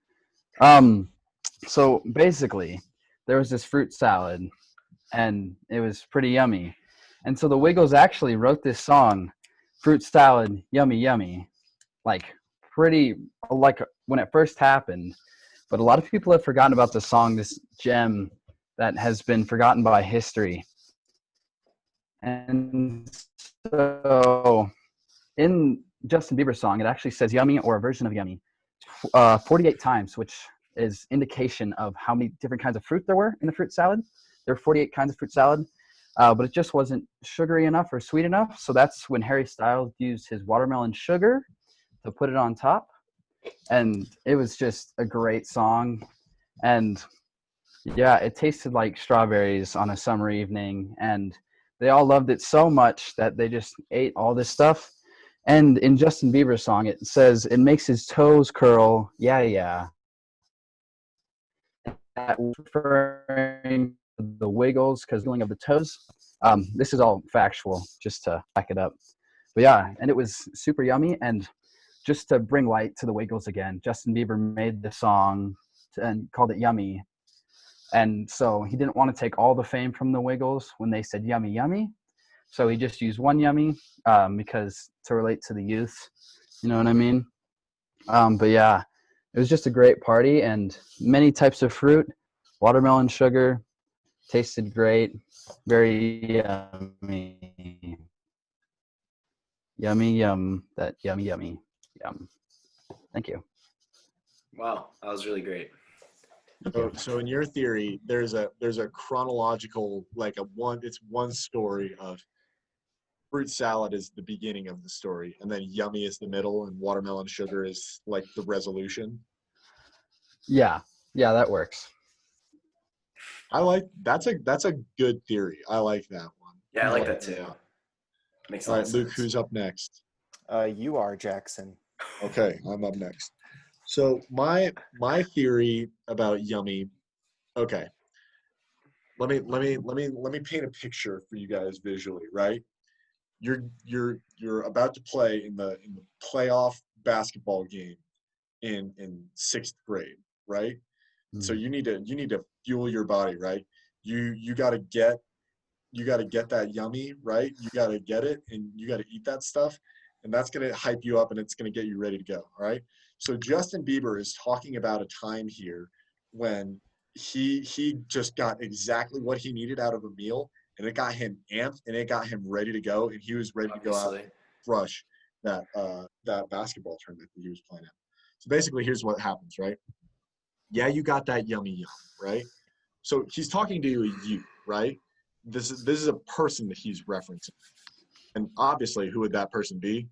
So basically, there was this fruit salad, and it was pretty yummy. And so the Wiggles actually wrote this song, "Fruit Salad, Yummy Yummy," like when it first happened. But a lot of people have forgotten about the song, this gem that has been forgotten by history. And so in Justin Bieber's song, it actually says yummy or a version of yummy 48 times, which is indication of how many different kinds of fruit there were in the fruit salad. There were 48 kinds of fruit salad, but it just wasn't sugary enough or sweet enough. So that's when Harry Styles used his watermelon sugar to put it on top. And it was just a great song. And yeah, it tasted like strawberries on a summer evening. And they all loved it so much that they just ate all this stuff. And in Justin Bieber's song, it says, "It makes his toes curl, yeah, yeah." That referring to the Wiggles, because feeling of the toes. This is all factual, just to back it up. But yeah, and it was super yummy. And just to bring light to the Wiggles again, Justin Bieber made the song and called it Yummy. And so he didn't want to take all the fame from the Wiggles when they said yummy, yummy. So he just used one yummy because to relate to the youth, you know what I mean? But yeah, it was just a great party and many types of fruit, watermelon sugar, Tasted great. Very yummy. Yummy, yum. That yummy, yummy, yum. Thank you. Wow, that was really great. So in your theory, there's a chronological, it's one story of fruit salad is the beginning of the story, and then yummy is the middle, and watermelon sugar is like the resolution. Yeah, that works. That's a good theory. I like that one. Yeah, I like that too. Makes a All lot right, of Luke, sense. who's up next? You are Jackson. Okay, I'm up next. So my theory about yummy. Okay, let me paint a picture for you guys visually. Right, you're about to play in the playoff basketball game in sixth grade, right? So you need to fuel your body, right? You got to get that yummy, right? You got to get it, and you got to eat that stuff, and that's going to hype you up, and it's going to get you ready to go. All right. So Justin Bieber is talking about a time here when he just got exactly what he needed out of a meal, and it got him amped, and it got him ready to go, and he was ready to go out and crush that basketball tournament that he was playing in. So basically, here's what happens, right? Yeah, you got that yummy yum, right? So he's talking to you, right? This is a person that he's referencing. And obviously, who would that person be?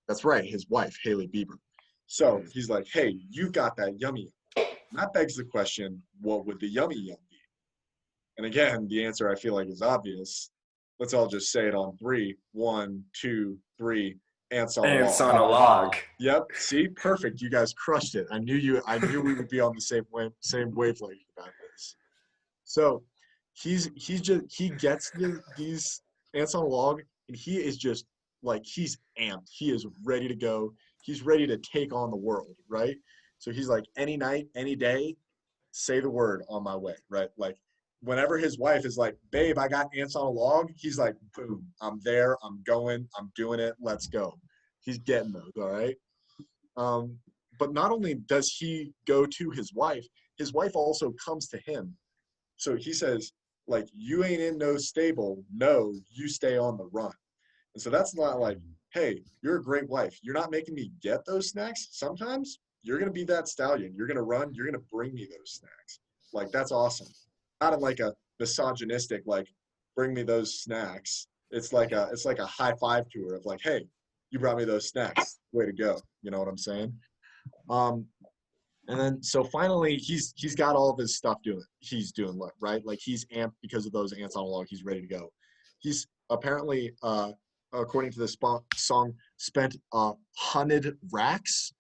That's right, his wife, Hailey Bieber. So he's like, hey, you've got that yummy yum. And that begs the question, what would the yummy yum be? And again, the answer I feel like is obvious. Let's all just say it on 3. 1, 2, 3. Ants on a log. Ants on a log. Yep. See, perfect. You guys crushed it. I knew we would be on the same wavelength about this. So he gets these ants on a log, and he is just like, he's amped. He is ready to go. He's ready to take on the world, right? So he's like, any night, any day, say the word, on my way, right? Like, whenever his wife is like, babe, I got ants on a log, he's like, boom, I'm there, I'm going, I'm doing it, let's go. He's getting those, all right? But not only does he go to his wife also comes to him. So he says, like, you ain't in no stable, no, you stay on the run. And so that's not like, hey, you're a great wife, you're not making me get those snacks. Sometimes you're going to be that stallion, you're going to run, you're going to bring me those snacks. Like, that's awesome. Not in like a misogynistic, like, bring me those snacks. It's like a high five to her of like, hey, you brought me those snacks, way to go. You know what I'm saying? And then so finally he's got all of his stuff he's doing, right? Like, he's amped because of those ants on a log. He's ready to go. He's apparently, according to the song, spent 100 racks,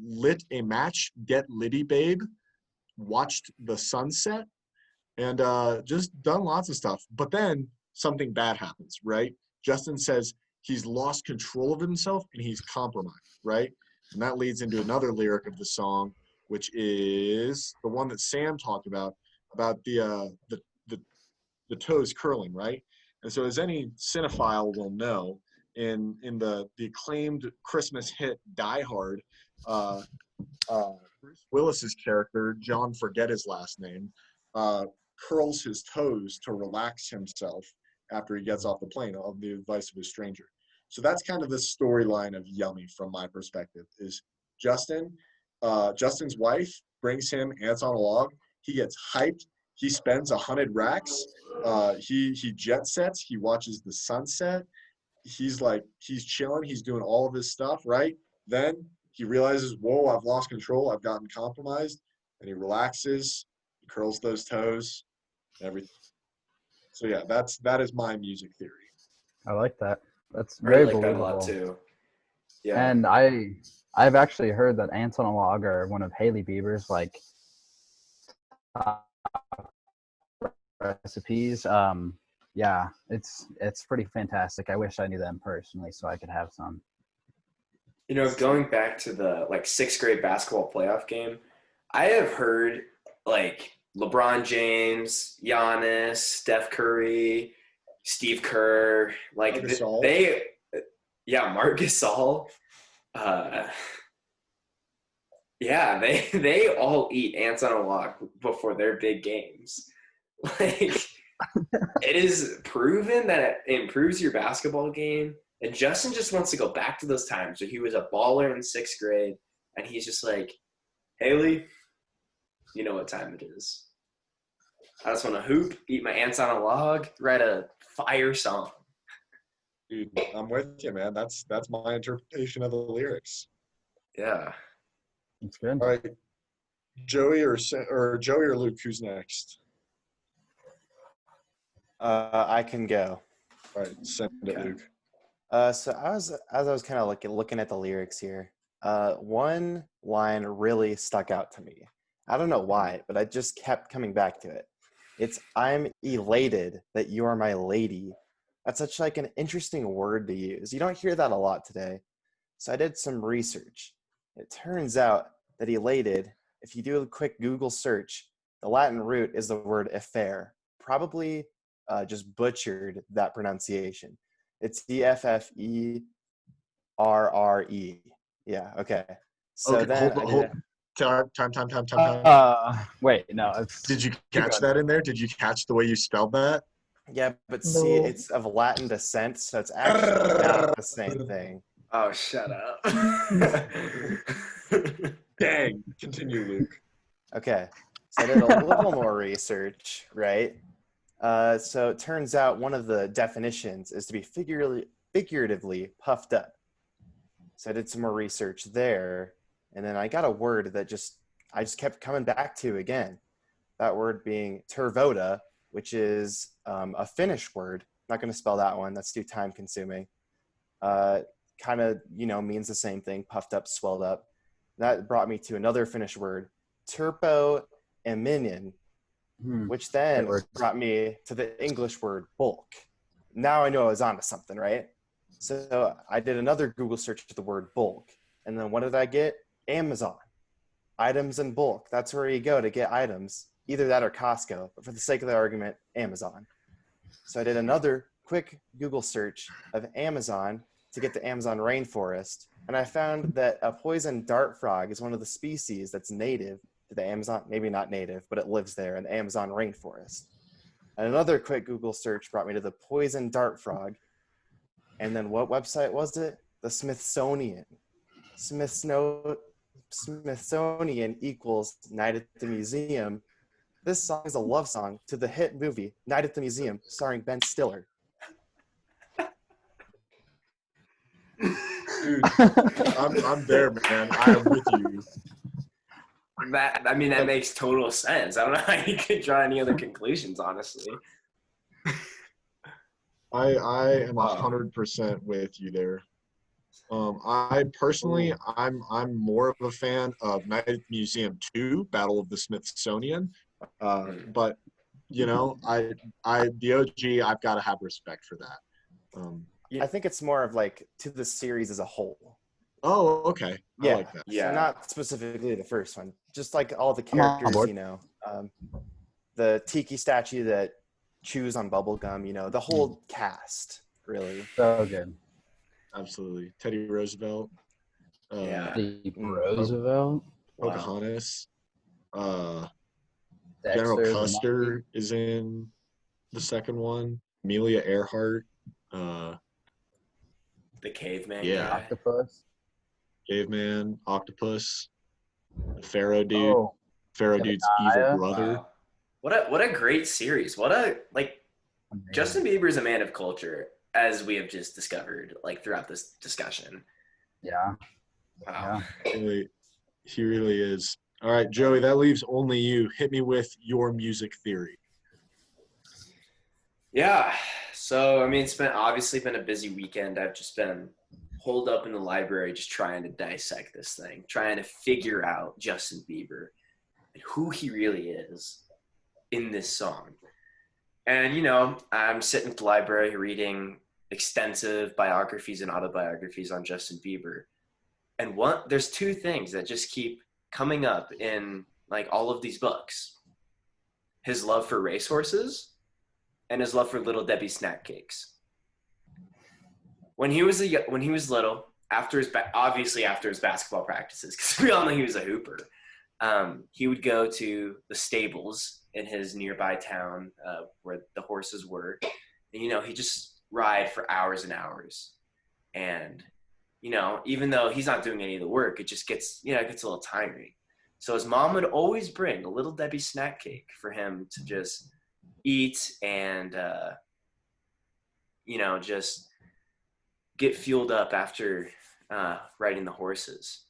lit a match, get litty babe, watched the sunset, and just done lots of stuff. But then something bad happens, right? Justin says he's lost control of himself and he's compromised, right? And that leads into another lyric of the song, which is the one that Sam talked about the toes curling, right? And so, as any cinephile will know, in the acclaimed Christmas hit Die Hard, Bruce Willis's character, John, forget his last name, curls his toes to relax himself after he gets off the plane, of the advice of a stranger. So that's kind of the storyline of Yummy from my perspective, is Justin's wife brings him ants on a log. He gets hyped. He spends 100 racks. He jet sets. He watches the sunset. He's chilling. He's doing all of his stuff, right? Then he realizes, whoa, I've lost control. I've gotten compromised. And he relaxes. He curls those toes. Everything. So yeah, that is my music theory. I like that. That's I very like that a believable. lot too. Yeah. And I've actually heard that ants on a log are one of Hailey Bieber's like top recipes. Yeah, it's pretty fantastic. I wish I knew them personally so I could have some. Going back to the like 6th grade basketball playoff game, I have heard like LeBron James, Giannis, Steph Curry, Steve Kerr, like Marc Gasol. Marc Gasol. They all eat ants on a log before their big games. Like, it is proven that it improves your basketball game. And Justin just wants to go back to those times where he was a baller in 6th grade, and he's just like, Haley, you know what time it is. I just want to hoop, eat my ants on a log, write a fire song. Dude, I'm with you, man. That's my interpretation of the lyrics. Yeah. It's good. All right, Joey or Joey or Luke, who's next? I can go. All right, send it, Okay. Luke. So I was kind of looking at the lyrics here. One line really stuck out to me. I don't know why, but I just kept coming back to it. It's "I'm elated that you are my lady." That's such like an interesting word to use. You don't hear that a lot today. So I did some research. It turns out that elated, if you do a quick Google search, the Latin root is the word effer. Probably just butchered that pronunciation. It's EFFERRE. Yeah, okay. So Okay, then hold. Time. Wait, no. Did you catch that in there? Did you catch the way you spelled that? Yeah, but see, it's of Latin descent, so it's actually not the same thing. Oh, shut up. Dang. Continue, Luke. Okay, so I did a little more research, right? So it turns out one of the definitions is to be figuratively puffed up. So I did some more research there, and then I got a word that I just kept coming back to again. That word being tervota, which is a Finnish word. I'm not going to spell that one. That's too time consuming. Kind of, means the same thing, puffed up, swelled up. That brought me to another Finnish word, turpoeminen, which then brought me to the English word bulk. Now I know I was onto something, right? So I did another Google search for the word bulk. And then what did I get? Amazon. Items in bulk. That's where you go to get items. Either that or Costco. But for the sake of the argument, Amazon. So I did another quick Google search of Amazon to get the Amazon rainforest. And I found that a poison dart frog is one of the species that's native to the Amazon, maybe not native, but it lives there in the Amazon rainforest. And another quick Google search brought me to the poison dart frog. And then what website was it? The Smithsonian. Smithsonian equals Night at the Museum. This song is a love song to the hit movie Night at the Museum, starring Ben Stiller. Dude, I'm there, man. I am with you. That makes total sense. I don't know how you could draw any other conclusions, honestly. I am 100% with you there. I personally, I'm more of a fan of Night at the Museum 2, Battle of the Smithsonian. But the OG, I've got to have respect for that. I think it's more of like to the series as a whole. Oh, okay. I like that. Yeah. So not specifically the first one, just like all the characters, the tiki statue that chews on bubble gum, the whole cast, really. So good. Absolutely. Teddy Roosevelt. Teddy Roosevelt. Pocahontas. Dexter, General Custer is in the second one. Amelia Earhart. The caveman Yeah. guy. Octopus. Caveman, Octopus, the Pharaoh dude, Oh, Pharaoh dude's Jedediah. evil brother. Wow. What a great series. Justin Bieber is a man of culture, as we have just discovered, throughout this discussion. Yeah. Wow. He really is. All right, Joey, that leaves only you. Hit me with your music theory. Yeah. So, it's obviously been a busy weekend. I've just been holed up in the library just trying to dissect this thing, trying to figure out Justin Bieber and who he really is in this song. And, I'm sitting at the library reading extensive biographies and autobiographies on Justin Bieber. And there's two things that just keep coming up in all of these books. His love for racehorses and his love for Little Debbie snack cakes. When he was little, after his basketball practices, because we all know he was a hooper, he would go to the stables in his nearby town where the horses were. And, he'd just ride for hours and hours. And, even though he's not doing any of the work, it just gets, it gets a little tiring. So his mom would always bring a little Debbie snack cake for him to just eat and, just get fueled up after riding the horses.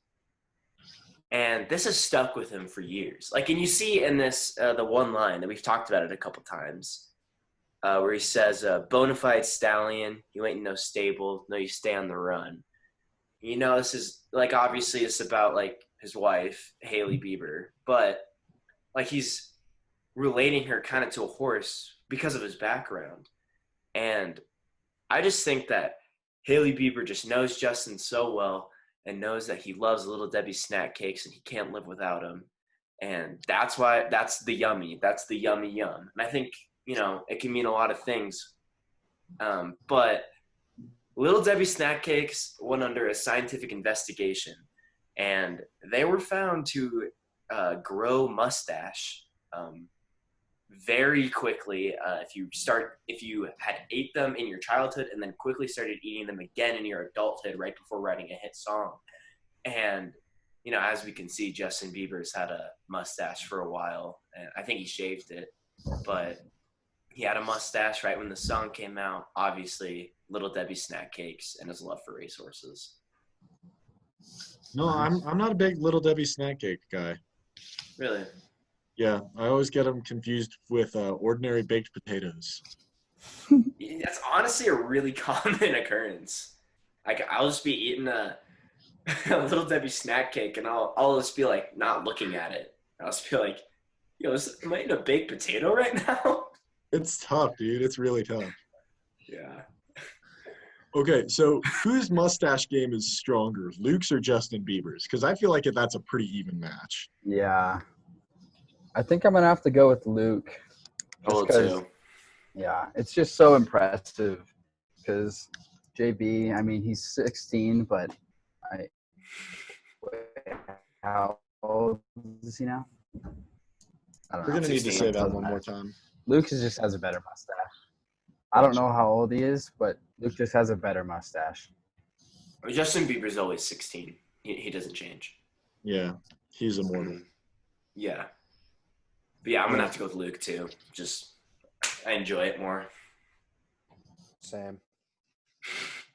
And this has stuck with him for years. And you see in this, the one line that we've talked about it a couple times, where he says, bona fide stallion, you ain't in no stable, no, you stay on the run. This is, obviously it's about, his wife, Hailey Bieber, but, he's relating her kind of to a horse because of his background. And I just think that Hailey Bieber just knows Justin so well and knows that he loves Little Debbie snack cakes and he can't live without them. And that's why, that's the yummy yum. And I think, it can mean a lot of things. But Little Debbie snack cakes went under a scientific investigation, and they were found to grow mustache very quickly if you had ate them in your childhood and then quickly started eating them again in your adulthood right before writing a hit song. And as we can see, Justin Bieber's had a mustache for a while, and I think he shaved it, but he had a mustache right when the song came out. Obviously, Little Debbie snack cakes and his love for racehorses. No, I'm not a big Little Debbie snack cake guy. Really? Yeah, I always get them confused with ordinary baked potatoes. That's honestly a really common occurrence. I'll just be eating a Little Debbie snack cake, and I'll just be not looking at it. I'll just be like, am I eating a baked potato right now? It's tough, dude. It's really tough. Yeah. Okay, so whose mustache game is stronger, Luke's or Justin Bieber's? Because I feel like that's a pretty even match. Yeah. I think I'm going to have to go with Luke. I will too. Yeah, it's just so impressive because JB, he's 16, but how old is he now? I don't We're know. going to need to 16, say that doesn't one matter. more time. Luke just has a better mustache. I don't know how old he is, but Luke just has a better mustache. Justin Bieber's always 16. He doesn't change. Yeah, he's immortal. Yeah. But yeah, I'm going to have to go with Luke too. I enjoy it more. Same.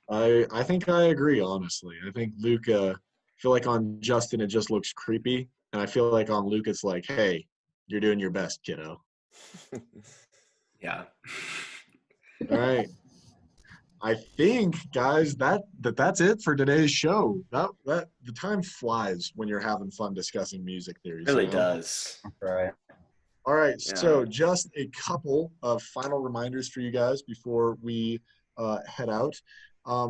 I think I agree, honestly. I think Luke, I feel like on Justin it just looks creepy. And I feel like on Luke it's like, hey, you're doing your best, kiddo. Yeah. All right. I think, guys, that's it for today's show. That the time flies when you're having fun discussing music theories. It really does. Right. All right. Yeah. So just a couple of final reminders for you guys before we head out.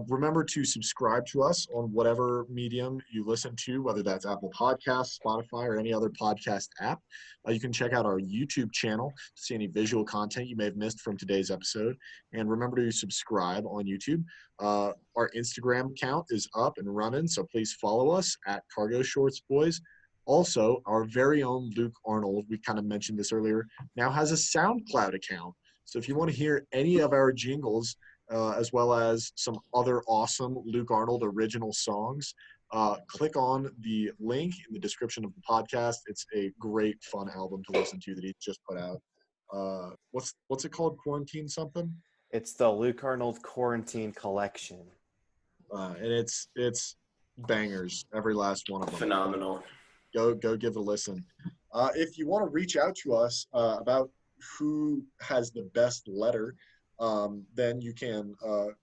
Remember to subscribe to us on whatever medium you listen to, whether that's Apple Podcasts, Spotify, or any other podcast app. You can check out our YouTube channel to see any visual content you may have missed from today's episode. And remember to subscribe on YouTube. Our Instagram account is up and running, so please follow us at Cargo Shorts Boys. Also, our very own Luke Arnold, we kind of mentioned this earlier, now has a SoundCloud account. So if you want to hear any of our jingles, as well as some other awesome Luke Arnold original songs, click on the link in the description of the podcast. It's a great, fun album to listen to that he's just put out. What's it called? Quarantine something? It's the Luke Arnold Quarantine Collection. And it's bangers, every last one of them. Phenomenal. Go give it a listen. If you want to reach out to us about who has the best letter, then you can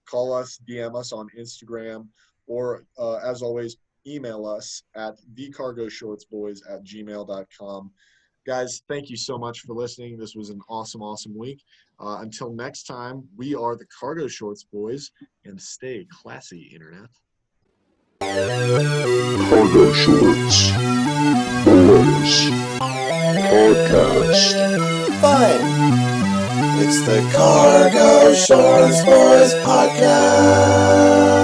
call us, DM us on Instagram, or as always, email us at thecargoshortsboys@gmail.com. Guys, thank you so much for listening. This was an awesome, awesome week. Until next time, we are the Cargo Shorts Boys, and stay classy, Internet. Cargo Shorts Boys Podcast. Fun! It's the Cargo Shorts Boys Podcast.